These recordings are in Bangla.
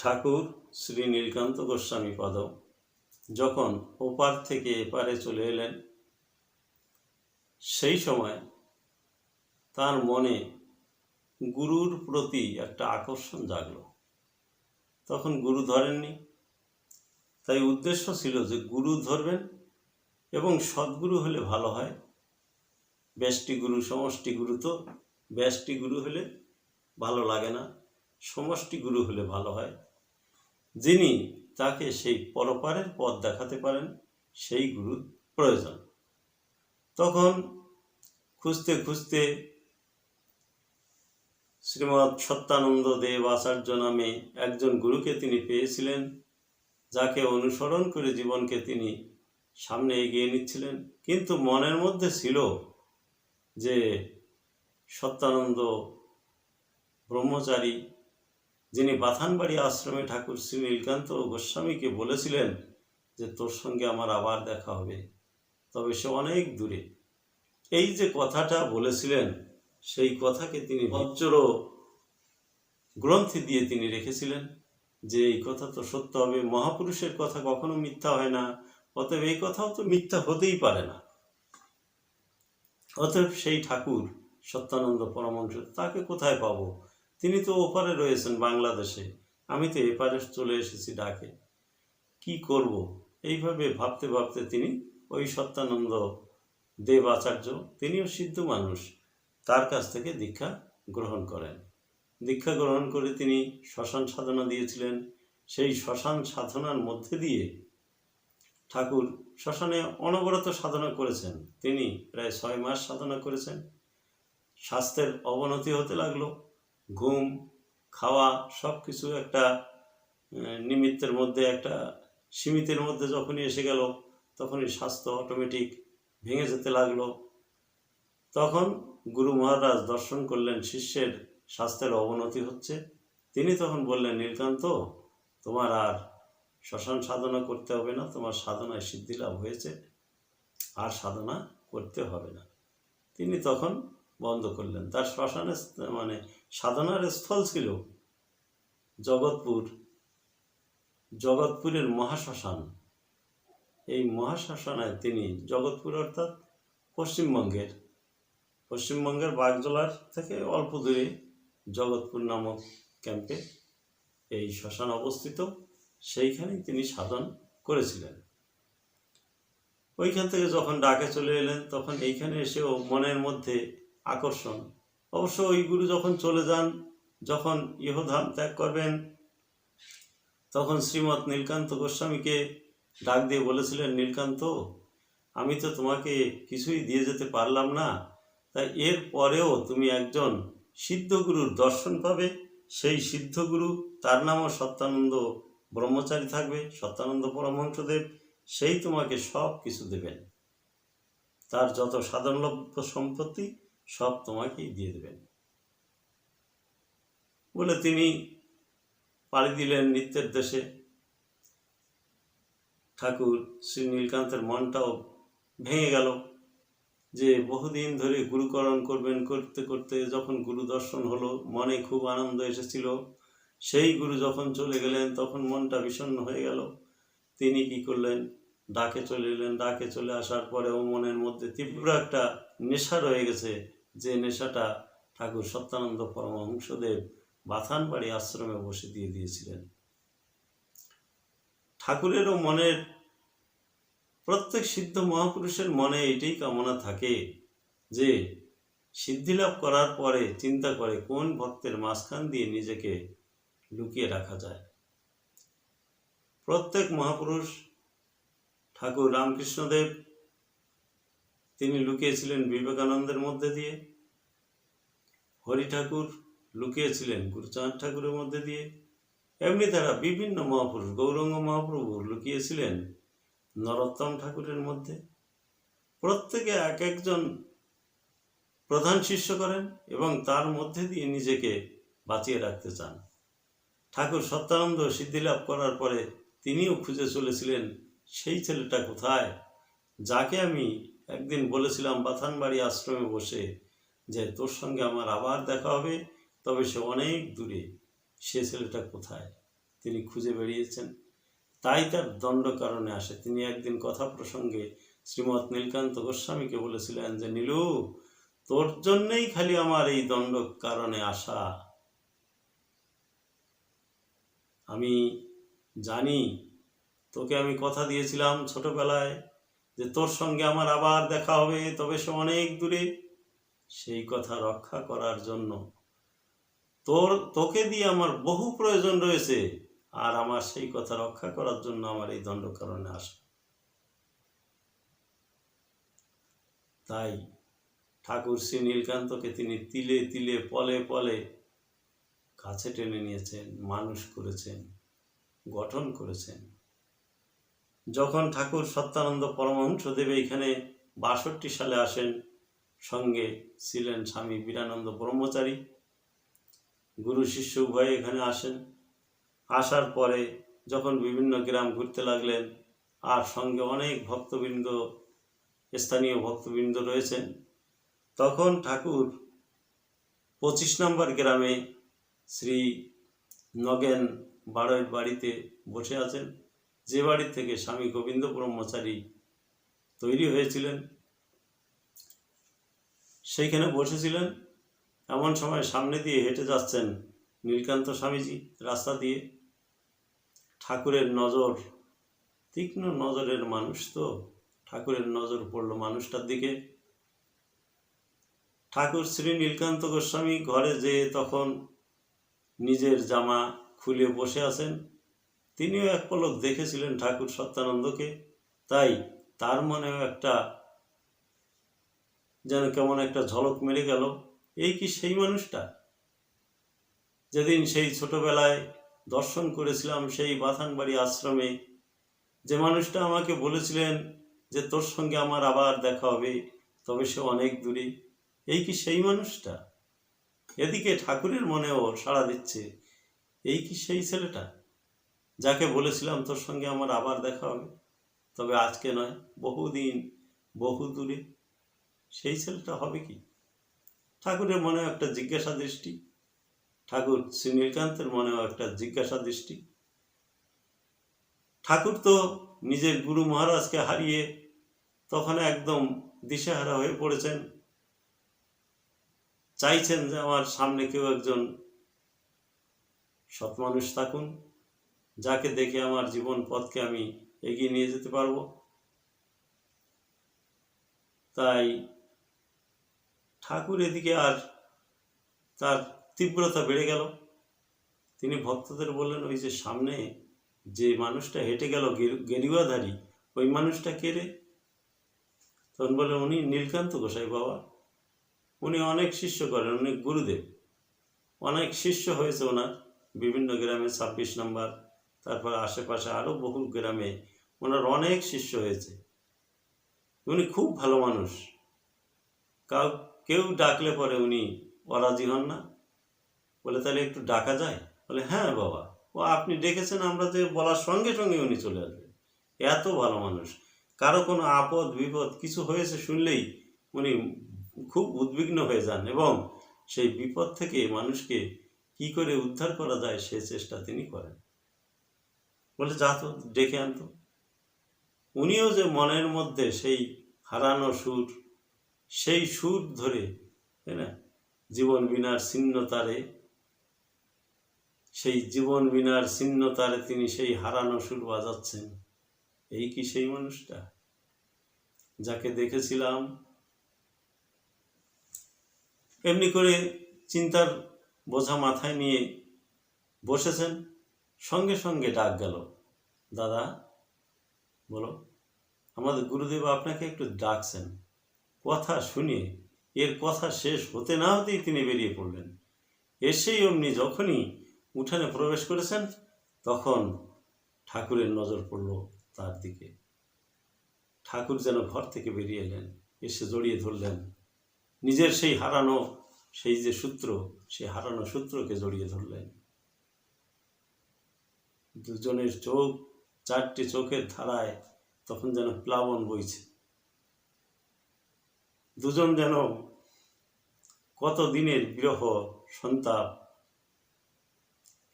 ঠাকুর শ্রী নীলকান্ত গোস্বামী পদ যখন ওপার থেকে এপারে চলে এলেন, সেই সময় তার মনে গুরুর প্রতি একটা আকর্ষণ জাগল। তখন গুরু ধরেননি, তাই উদ্দেশ্য ছিল যে গুরু ধরবেন এবং সদ্গুরু হলে ভালো হয়। ব্যষ্টি গুরু সমষ্টি গুরু, তো ব্যষ্টি গুরু হলে ভালো লাগে না, সমষ্টি গুরু হলে ভালো হয়। যিনি তাকে সেই পরপারের পথ দেখাতে পারেন, সেই গুরুর প্রয়োজন। তখন খুঁজতে খুঁজতে শ্রীমৎ সত্যানন্দ দেব আচার্য নামে একজন গুরুকে তিনি পেয়েছিলেন, যাকে অনুসরণ করে জীবনকে তিনি সামনে এগিয়ে নিচ্ছিলেন। কিন্তু মনের মধ্যে ছিল যে সত্যানন্দ ব্রহ্মচারী, যিনি বাথানবাড়ি আশ্রমে ঠাকুর শ্রী নীলকান্ত গোস্বামীকে বলেছিলেন যে তোর সঙ্গে আমার আবার দেখা হবে, তবে সে অনেক দূরে। এই যে কথাটা বলেছিলেন, সেই কথাকে তিনি বজ্র গ্রন্থি দিয়ে তিনি রেখেছিলেন যে এই কথা তো সত্য হবে, মহাপুরুষের কথা কখনো মিথ্যা হয় না, অতএব এই কথাও তো মিথ্যা হতেই পারে না। অতএব সেই ঠাকুর সত্যানন্দ পরমহংস, তাকে কোথায় পাবো? তিনি তো ওপারে রয়েছেন বাংলাদেশে, আমি তো এপারে চলে এসেছি ডাকে, কি করব? এইভাবে ভাবতে ভাবতে তিনি ওই সত্যানন্দ দেব আচার্য, তিনিও সিদ্ধ মানুষ, তার কাছ থেকে দীক্ষা গ্রহণ করেন। দীক্ষা গ্রহণ করে তিনি শ্মশান সাধনা দিয়েছিলেন। সেই শ্মশান সাধনার মধ্যে দিয়ে ঠাকুর শ্মশানে অনবরত সাধনা করেছেন। তিনি প্রায় 6 মাস সাধনা করেছেন। স্বাস্থ্যের অবনতি হতে লাগলো, ঘুম খাওয়া সব কিছু একটা নিমিত্তের মধ্যে, একটা সীমিতের মধ্যে যখনই এসে গেল, তখনই স্বাস্থ্য অটোমেটিক ভেঙে যেতে লাগলো। তখন গুরু মহারাজ দর্শন করলেন শিষ্যের স্বাস্থ্যের অবনতি হচ্ছে। তিনি তখন বললেন, নীলকান্ত, তোমার আর শ্মশান সাধনা করতে হবে না, তোমার সাধনায় সিদ্ধি লাভ হয়েছে, আর সাধনা করতে হবে না। তিনি তখন বন্ধ করলেন। তার শ্মশানের সাধনার স্থল ছিল জগৎপুরের মহাশ্মশান। এই মহাশ্মশানায় তিনি জগৎপুর অর্থাৎ পশ্চিমবঙ্গের বাগজোলার থেকে অল্প দূরে জগৎপুর নামক ক্যাম্পে এই শ্মশান অবস্থিত। সেইখানেই তিনি সাধন করেছিলেন। ওইখান থেকে যখন ডাকে চলে এলেন, তখন এইখানে এসেও মনের মধ্যে আকর্ষণ। অবশ্য ওই গুরু যখন চলে যান, যখন ইহধাম ত্যাগ করবেন, তখন শ্রীমৎ নীলকান্ত গোস্বামীকে ডাক দিয়ে বলেছিলেন, নীলকান্ত, আমি তো তোমাকে কিছুই দিয়ে যেতে পারলাম না, তাই এর পরেও তুমি একজন সিদ্ধগুরুর দর্শন পাবে। সেই সিদ্ধগুরু, তার নামও সত্যানন্দ ব্রহ্মচারী থাকবে, সত্যানন্দ পরমহংসদেব, সেই তোমাকে সব কিছু দেবেন। তার যত সাধনলব্ধ সম্পত্তি সব তোমাকেই দিয়ে দেবেন বলে তিনি পাড়ি দিলেন নিত্যের দেশে। ঠাকুর শ্রী নীলকান্তের মনটাও ভেঙে গেল যে বহুদিন ধরে গুরুকরণ করবেন, করতে করতে যখন গুরু দর্শন হলো, মনে খুব আনন্দ এসেছিল। সেই গুরু যখন চলে গেলেন, তখন মনটা বিষণ্ণ হয়ে গেল। তিনি কি করলেন? ডাকে চলে এলেন। ডাকে চলে আসার পরেও মনের মধ্যে তীব্র একটা নেশা রয়ে গেছে, যে নেশাটা ঠাকুর সত্যানন্দ পরমহংসদেব বাথানবাড়ি আশ্রমে বসে দিয়ে দিয়েছিলেন। ঠাকুরেরও মনের, প্রত্যেক সিদ্ধ মহাপুরুষের মনে এটাই কামনা থাকে যে সিদ্ধিলাভ করার পরে চিন্তা করে কোন ভক্তের মাঝখান দিয়ে নিজেকে লুকিয়ে রাখা যায়। প্রত্যেক মহাপুরুষ, ঠাকুর রামকৃষ্ণদেব, তিনি লুকিয়েছিলেন বিবেকানন্দের মধ্যে দিয়ে, হরি ঠাকুর লুকিয়েছিলেন গুরুচাঁদ ঠাকুরের মধ্যে দিয়ে, এমনি তারা বিভিন্ন মহাপুরুষ, গৌরাঙ্গ মহাপ্রভু লুকিয়েছিলেন নরোত্তম ঠাকুরের মধ্যে। প্রত্যেকে এক একজন প্রধান শিষ্য করেন এবং তার মধ্যে দিয়ে নিজেকে বাঁচিয়ে রাখতে চান। ঠাকুর সত্যানন্দ সিদ্ধিলাভ করার পরে তিনিও খুঁজে চলেছিলেন সেই ছেলেটা কোথায়, যাকে আমি একদিন বলেছিলাম বাথানবাড়ি আশ্রমে বসে যে তোর সঙ্গে আমার আবার দেখা হবে, তবে সে অনেক দূরে, সে ছেলেটা কোথায়? তিনি খুঁজে বেরিয়েছেন, তাই তার দণ্ড কারণে আসে। তিনি একদিন কথা প্রসঙ্গে শ্রীমৎ নীলকান্ত গোস্বামীকে বলেছিলেন যে, নীলু, তোর জন্যেই খালি আমার এই দণ্ড কারণে আসা। আমি জানি তোকে আমি কথা দিয়েছিলাম ছোটবেলায় যে তোর সঙ্গে আমার আবার দেখা হবে, তবে সে অনেক দূরে। সেই কথা রক্ষা করার জন্য তোকে দিয়ে আমার বহু প্রয়োজন রয়েছে, আর আমার সেই কথা রক্ষা করার জন্য আমার এই দণ্ড কারণে আসা। তাই ঠাকুর শ্রী নীলকান্তকে তিনি তিলে তিলে পলে পলে কাছে টেনে নিয়েছেন, মানুষ করেছেন, গঠন করেছেন। যখন ঠাকুর সত্যানন্দ পরমহংসদেব এইখানে ৬২ সালে আসেন, সঙ্গে ছিলেন স্বামী বীরানন্দ ব্রহ্মচারী, গুরু শিষ্য উভয়ে এখানে আসেন। আসার পরে যখন বিভিন্ন গ্রাম ঘুরতে লাগলেন, আর সঙ্গে অনেক ভক্তবৃন্দ, স্থানীয় ভক্তবৃন্দ রয়েছেন, তখন ঠাকুর ২৫ নম্বর গ্রামে শ্রী নগেন বাড়ৈর বাড়িতে বসে আছেন, যে বাড়ি থেকে স্বামী গোবিন্দ ব্রহ্মচারী তৈরি হয়েছিলেন। সেইখানে বসেছিলেন। এমন সময় সামনে দিয়ে হেঁটে যাচ্ছেন নীলকান্ত স্বামীজি রাস্তা দিয়ে। ঠাকুরের নজর, তীক্ষ্ণ নজরের মানুষ তো, ঠাকুরের নজর পড়ল মানুষটার দিকে। ঠাকুর শ্রী নীলকান্ত গোস্বামী ঘরে যেয়ে তখন নিজের জামা খুলে বসে আছেন। তিনিও এক পলক দেখেছিলেন ঠাকুর সত্যানন্দকে, তাই তার মনেও একটা যেন কেমন একটা ঝলক মেরে গেল, এই কি সেই মানুষটা যেদিন সেই ছোটবেলায় দর্শন করেছিলাম সেই বাথানবাড়ি আশ্রমে, যে মানুষটা আমাকে বলেছিলেন যে তোর সঙ্গে আমার আবার দেখা হবে, তবে সে অনেক দূরে। এই কি সেই মানুষটা? এদিকে ঠাকুরের মনেও সাড়া দিচ্ছে, এই কি সেই ছেলেটা যাকে বলেছিলাম তোর সঙ্গে আমার আবার দেখা হবে, তবে আজকে নয়, বহুদিন বহু দূরে। সেই ছেলেটা হবে কি? ঠাকুরের মনেও একটা জিজ্ঞাসা দৃষ্টি, ঠাকুর শ্রী নীলকান্তের মনেও একটা জিজ্ঞাসা দৃষ্টি। ঠাকুর তো নিজের গুরু মহারাজকে হারিয়ে তখন একদম দিশেহারা হয়ে পড়েছেন, চাইছেন যে আমার সামনে কেউ একজন সৎ মানুষ থাকুন, যাকে দেখে আমার জীবন পথকে আমি এগিয়ে নিয়ে যেতে পারব। তাই ঠাকুর এদিকে আর তার তীব্রতা বেড়ে গেল। তিনি ভক্তদের বললেন, ওই যে সামনে যে মানুষটা হেঁটে গেল গেরুয়াধারী, ওই মানুষটা কে রে? তখন বললেন, উনি নীলকান্ত গোসাই বাবা, উনি অনেক শিষ্য করেন, উনি গুরুদেব, অনেক শিষ্য হয়েছে ওনার বিভিন্ন গ্রামে, ২৬ নম্বর, তারপর আশেপাশে আরও বহু গ্রামে ওনার অনেক শিষ্য হয়েছে। উনি খুব ভালো মানুষ, কেউ ডাকলে পরে উনি অরাজি হন না। বলে, তাহলে একটু ডাকা যায়? বলে, হ্যাঁ বাবা, ও আপনি ডেকেছেন, আমরা যে বলার সঙ্গে সঙ্গে উনি চলে আসবেন। এত ভালো মানুষ, কারো কোনো আপদ বিপদ কিছু হয়েছে শুনলেই উনি খুব উদ্বিগ্ন হয়ে যান, এবং সেই বিপদ থেকে মানুষকে কি করে উদ্ধার করা যায় সে চেষ্টা তিনি করেন। বলে, যা তো ডেকে আনতো। উনিও যে মনের মধ্যে সেই হারানো সুর, সেই সুর ধরে, তাই না, জীবন বিনার ছিন্নতারে, সেই জীবন বিনার ছিন্নতারে তিনি সেই হারানো সুর বাজাচ্ছেন। এই কি সেই মানুষটা যাকে দেখেছিলাম? এমনি করে চিন্তার বোঝা মাথায় নিয়ে বসেছেন, সঙ্গে সঙ্গে ডাক গেল, দাদা বলো, আমাদের গুরুদেব আপনাকে একটু ডাকছেন। কথা শুনে এর কথা শেষ হতে না হতেই তিনি বেরিয়ে পড়লেন। এসেই অমনি যখনই উঠানে প্রবেশ করেছেন, তখন ঠাকুরের নজর পড়ল তার দিকে। ঠাকুর যেন ঘর থেকে বেরিয়ে এলেন, এসে জড়িয়ে ধরলেন নিজের সেই হারানো, সেই যে সূত্র, সেই হারানো সূত্রকে জড়িয়ে ধরলেন। দুজনের চোখ, চারটি চোখের ধারায় তখন যেন প্লাবন বইছে। দুজন যেন কত দিনের বিরহ সন্তাপ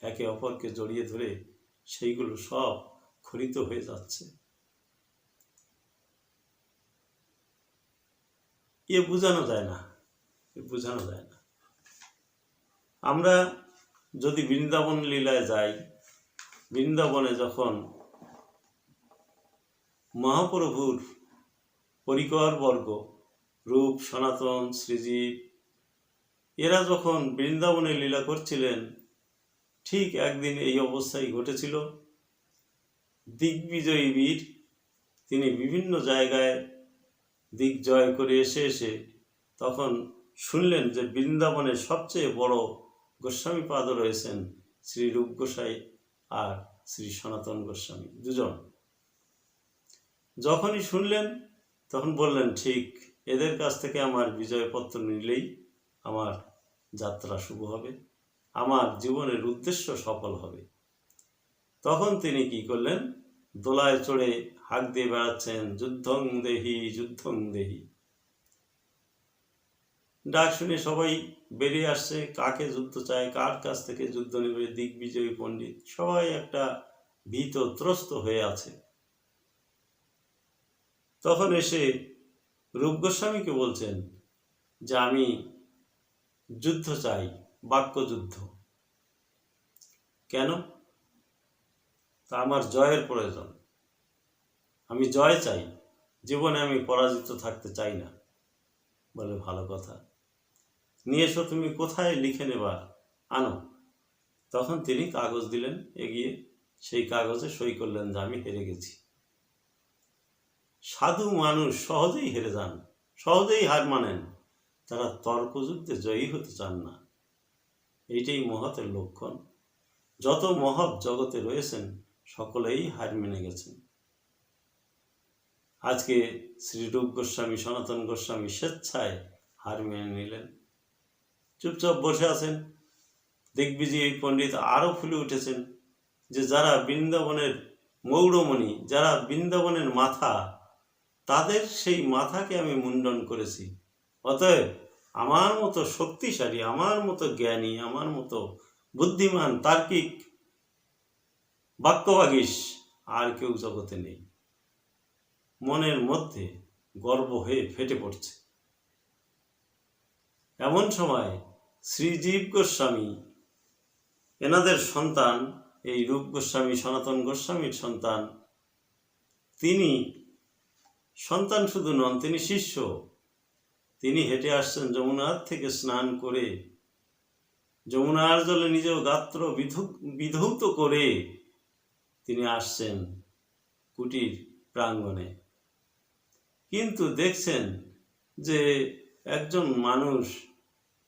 একে অপরকে জড়িয়ে ধরে সেইগুলো সব খরিত হয়ে যাচ্ছে। বোঝানো যায় না, বোঝানো যায় না। আমরা যদি বৃন্দাবন লীলায় যাই, বৃন্দাবনে যখন মহাপ্রভুর পরিকর বর্গ রূপ, সনাতন, শ্রীজীব এরা যখন বৃন্দাবনে লীলা করছিলেন, ঠিক একদিন এই অবস্থাই ঘটেছিল। দিগ্বিজয়ী বীর তিনি বিভিন্ন জায়গায় দিগ্জয় করে এসে তখন শুনলেন যে বৃন্দাবনের সবচেয়ে বড় গোস্বামীপাদ রয়েছেন শ্রী রূপ গোসাই আর শ্রী সনাতন গোস্বামী, দুজন। যখনই শুনলেন তখন বললেন, ঠিক এদের কাছ থেকে আমার বিজয়পত্র নিলেই আমার যাত্রা শুভ হবে, আমার জীবনের উদ্দেশ্য সফল হবে। তখন তিনি কি করলেন, দোলায় চড়ে হাঁক দিয়ে বেড়াচ্ছেন, যুদ্ধং দেহি যুদ্ধং দেহি। ডাক শুনে সবাই বেরিয়ে আসছে, কাকে যুদ্ধ চায়, কার কাছ থেকে যুদ্ধ নেবে। দিগ্বিজয়ী পণ্ডিত সবাই একটা ভীত ত্রস্ত হয়ে আছে। তখন এসে রূপ গোস্বামীকে বলছেন যে আমি যুদ্ধ চাই, বাক্যযুদ্ধ। কেন? তা আমার জয়ের প্রয়োজন, আমি জয় চাই, জীবনে আমি পরাজিত থাকতে চাই না। বলে, ভালো কথা, নিয়ে এসো, তুমি কোথায় লিখে নেবা, আনো। তখন তিনি কাগজ দিলেন এগিয়ে, সেই কাগজে সই করলেন যে আমি হেরে গেছি। সাধু মানুষ সহজেই হেরে যান, সহজেই হার মানেন, তারা তর্কযুদ্ধে জয়ী হতে চান না। এইটাই মহতের লক্ষণ। যত মহৎ জগতে রয়েছেন সকলেই হার মেনে গেছেন। আজকে শ্রী রূপ গোস্বামী, সনাতন গোস্বামী স্বেচ্ছায় হার মেনে নিলেন, চুপচাপ বসে আছেন। দিগ্বিজয়ী পণ্ডিত আরও ফুলে উঠেছেন যে যারা বৃন্দাবনের মৌড়মণি, যারা বৃন্দাবনের মাথা, তাদের সেই মাথাকে আমি মুন্ডন করেছি। অতএব আমার মতো শক্তিশালী, আমার মতো জ্ঞানী, আমার মতো বুদ্ধিমান, তার্কিক, বাক্যবাগীশ আর কেউ জগতে নেই। মনের মধ্যে গর্ব হয়ে ফেটে পড়ছে। এমন সময় শ্রীজীব গোস্বামী, এনাদের সন্তান, এই রূপ গোস্বামী, সনাতন গোস্বামীর সন্তান, তিনি সন্তান শুধু নন, তিনি শিষ্য। তিনি হেঁটে আসছেন যমুনার থেকে স্নান করে, যমুনার জলে নিজেও গাত্র বিধৌত করে তিনি আসছেন কুটির প্রাঙ্গণে। কিন্তু দেখছেন যে একজন মানুষ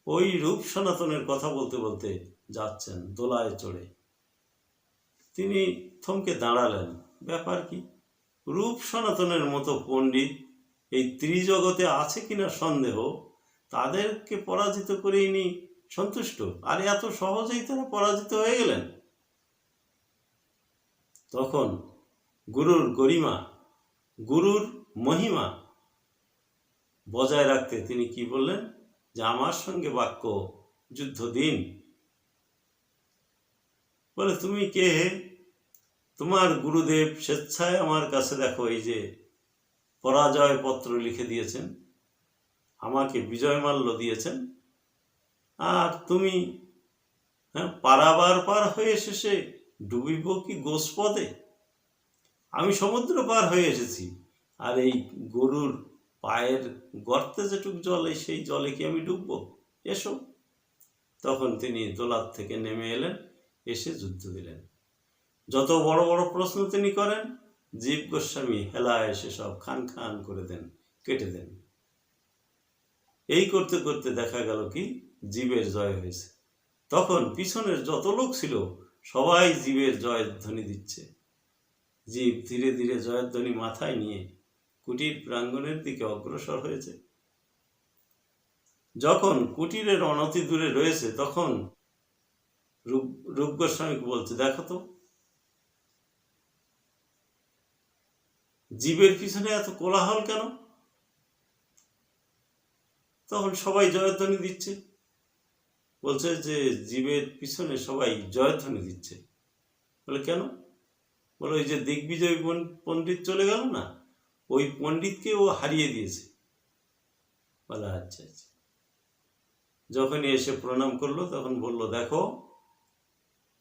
ওই রূপ সনাতনের কথা বলতে বলতে যাচ্ছেন দোলায় চড়ে। তিনি থমকে দাঁড়ালেন, ব্যাপার কি? রূপ সনাতনের মতো পণ্ডিত এই ত্রিজগতে আছে কিনা সন্দেহ, তাদেরকে পরাজিত করে ইনি সন্তুষ্ট, আর এত সহজেই তারা পরাজিত হয়ে গেলেন। তখন গুরুর গরিমা, গুরুর মহিমা বজায় রাখতে তিনি কি বললেন, যে আমার সঙ্গে বাক্য যুদ্ধ দিন। বলে, তুমি কে? তোমার গুরুদেব স্বেচ্ছায় আমার কাছে দেখো এই যে পরাজয় পত্র লিখে দিয়েছেন, আমাকে বিজয় মাল্য দিয়েছেন, আর তুমি পারাবার পার হয়ে শেষে ডুবিব কি গোস্পদে? আমি সমুদ্র পার হয়ে এসেছি, আর এই গরুর পায়ের গর্তে যেটুক জল, সেই জলে কি আমি ডুববো? এসো। তখন তিনি দোলার থেকে নেমে এলেন, এসে যুদ্ধ দিলেন। যত বড় বড় প্রশ্ন তিনি করেন, জীব গোস্বামী হেলায় এসে সব খান খান করে দেন, কেটে দেন। এই করতে করতে দেখা গেল কি জীবের জয় হয়েছে। তখন পিছনের যত লোক ছিল সবাই জীবের জয়ধ্বনি দিচ্ছে। জীব ধীরে ধীরে জয়ধ্বনি মাথায় নিয়ে কুটির প্রাঙ্গণের দিকে অগ্রসর হয়েছে। যখন কুটিরের অনতি দূরে রয়েছে তখন রূপ গোস্বামীকে বলছে, দেখো তো জীবের পিছনে এত কোলাহল কেন? তখন সবাই জয়ধ্বনি দিচ্ছে। বলছে যে জীবের পিছনে সবাই জয়ধ্বনি দিচ্ছে। বলে, কেন? বলে ওই যে দিগ্বিজয় পণ্ডিত চলে গেল না, ওই পণ্ডিতকে ও হারিয়ে দিয়েছে। বলে আচ্ছা আচ্ছা। যখনই এসে প্রণাম করলো তখন বলল, দেখো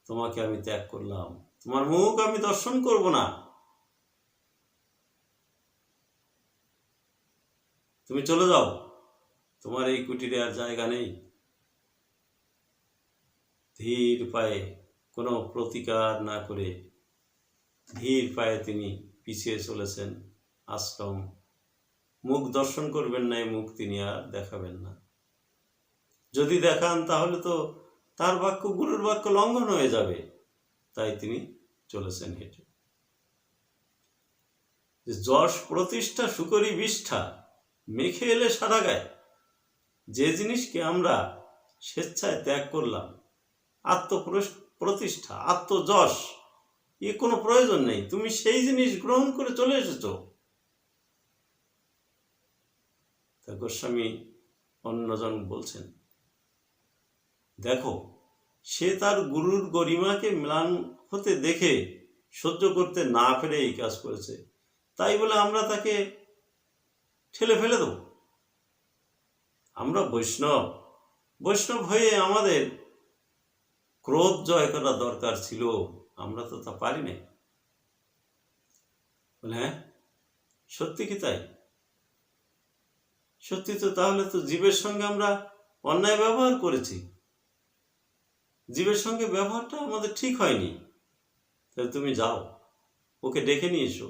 তোমাকে আমি ত্যাগ করলাম, তোমার মুখ আমি দর্শন করব না, তুমি চলে যাও, তোমার এই কুটিরে আর জায়গা নেই। ধীর পায়ে, কোনো প্রতিকার না করে ধীর পায়ে তিনি পিছিয়ে চলেছেন আশ্রম। মুখ দর্শন করবেন না, এই মুখ তিনি আর দেখাবেন না। যদি দেখান তাহলে তো তার বাক্য, গুরুর বাক্য লঙ্ঘন হয়ে যাবে। তাই তিনি চলেছেন হেঁটে। যশ প্রতিষ্ঠা সুকরি বিষ্ঠা, মেখে এলে সারা গায়ে। যে জিনিসকে আমরা স্বেচ্ছায় ত্যাগ করলাম, আত্মপ্রতিষ্ঠা, আত্মযশ, এ কোনো প্রয়োজন নেই, তুমি সেই জিনিস গ্রহণ করে চলে এসেছ। তা গোস্বামী অন্যজন বলছেন, দেখো সে তার গুরুর গরিমাকে ম্লান হতে দেখে সহ্য করতে না পেরে এই কাজ করেছে, তাই বলে আমরা তাকে ঠেলে ফেলে দেব? আমরা বৈষ্ণব, বৈষ্ণব হয়ে আমাদের ক্রোধ জয় করা দরকার ছিল, আমরা তো তা পারি না। বলে হ্যাঁ, সত্যি কি তাই? সত্যি তো। তাহলে তো জীবের সঙ্গে আমরা অন্যায় ব্যবহার করেছি, জীবের সঙ্গে ব্যবহারটা আমাদের ঠিক হয়নি। তাহলে তুমি যাও, ওকে ডেকে নিয়ে এসো,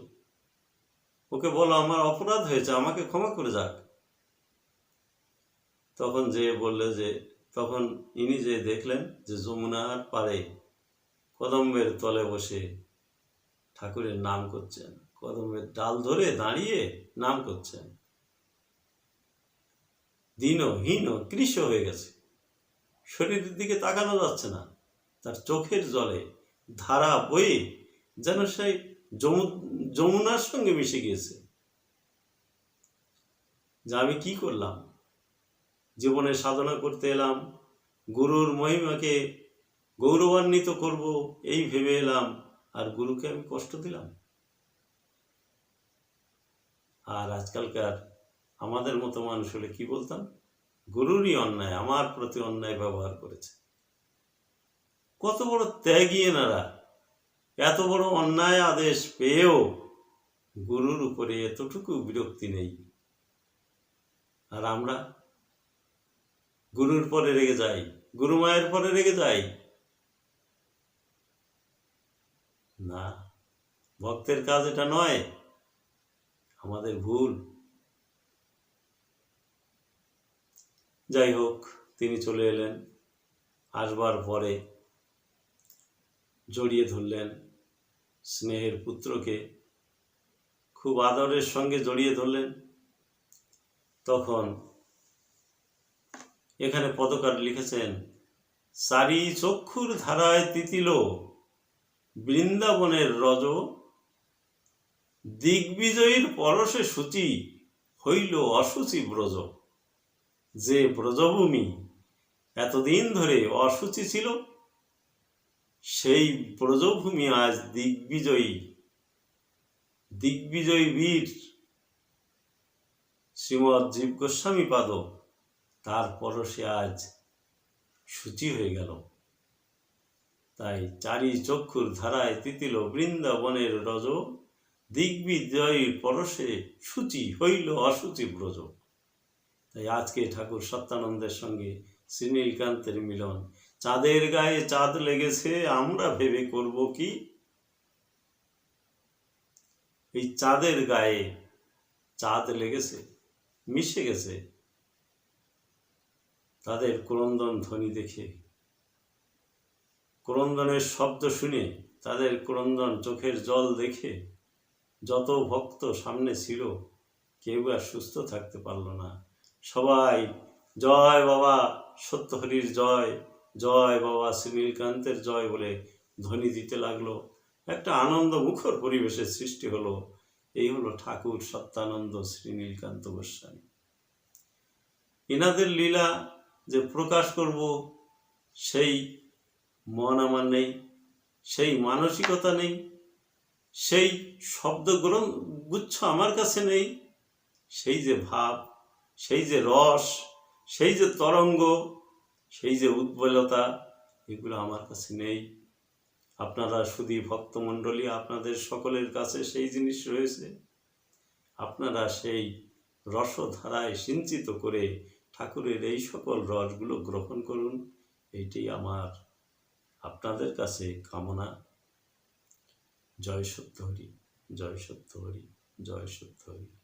ওকে বলো আমার অপরাধ হয়েছে, আমাকে ক্ষমা করে যাক। তখন যে বললে যে, তখন ইনি যে দেখলেন যে যমুনার পাড়ে কদম্বের তলে বসে ঠাকুরের নাম করছেন, কদম্বের ডাল ধরে দাঁড়িয়ে নাম করছেন। দীনহীন কৃশ হয়ে গেছে, শরীরের দিকে তাকানো যাচ্ছে না, তার চোখের জলে ধারা বয়ে যেন সেই যমুনার সঙ্গে মিশে গিয়েছে। যে আমি কি করলাম, জীবনে সাধনা করতে এলাম, গুরুর মহিমাকে গৌরবান্বিত করব এই ভেবে এলাম, আর গুরুকে আমি কষ্ট দিলাম। আর আজকালকার আমাদের মতো মানুষ হলে কি বলতাম, গুরুরই অন্যায়, আমার প্রতি অন্যায় ব্যবহার করেছে। কত বড় ত্যাগী এনারা, এত বড় অন্যায় আদেশ পেয়েও গুরুর উপরে এতটুকু বিরক্তি নেই। আর আমরা গুরুর পরে রেগে যাই, গুরু মায়ের পরে রেগে যাই। না, ভক্তের কাজ এটা নয়, আমাদের ভুল। যাই হোক, তিনি চলে এলেন। আসবার পরে জড়িয়ে ধরলেন স্নেহের পুত্রকে, খুব আদরের সঙ্গে জড়িয়ে ধরলেন। তখন এখানে পদকার লিখেছেন, চারি চক্ষুর ধারায় তিতিল বৃন্দাবনের রজ, দিগ্বিজয়ীর পরশে সূচি হইল অসুচি ব্রজ। যে ব্রজভূমি এতদিন ধরে অসুচি ছিল, সেই ব্রজভূমি আজ দিগ্বিজয়ী বীর শ্রীমৎ জীব গোস্বামী পাদ, তার পরশে আজ সূচি হয়ে গেল। তাই চারি চক্ষুর ধারায় তিতিল বৃন্দাবনের রজ, দিগ্বিজয়ীর পরশে সূচি হইল অসুচি ব্রজ। তাই আজকে ঠাকুর সত্যানন্দের সঙ্গে শ্রীনীলকান্তের মিলন। চাঁদের গায়ে চাঁদ লেগেছে, আমরা ভেবে করব কি? এই চাঁদের গায়ে চাঁদ লেগেছে, মিশে গেছে। তাদের ক্রন্দন ধ্বনি দেখে, ক্রন্দনের শব্দ শুনে, তাদের ক্রন্দন চোখের জল দেখে যত ভক্ত সামনে ছিল, কেউ আর সুস্থ থাকতে পারল না। সবাই জয় বাবা সত্যহরির জয়, জয় বাবা শ্রীনীলকান্তের জয় বলে ধ্বনি দিতে লাগলো। একটা আনন্দ মুখর পরিবেশের সৃষ্টি হলো। এই হলো ঠাকুর সত্যানন্দ শ্রীনীলকান্ত গোস্বামী। এনাদের লীলা যে প্রকাশ করব সেই মন আমার নেই, সেই মানসিকতা নেই। সেই গুচ্ছ আমার কাছে নেই। সেই যে ভাব, সেই যে রস, সেই যে তরঙ্গ, সেই যে উদ্বেলতা, এগুলো আমার কাছে নেই। আপনারা শুধু ভক্তমণ্ডলী, আপনাদের সকলের কাছে সেই জিনিস রয়েছে। আপনারা সেই রসধারায় সিঞ্চিত করে ঠাকুরের এই সকল রসগুলো গ্রহণ করুন, এইটি আমার আপনাদের কাছে কামনা। জয় সত্য হরি, জয় সত্য হরি, জয় সত্য হরি।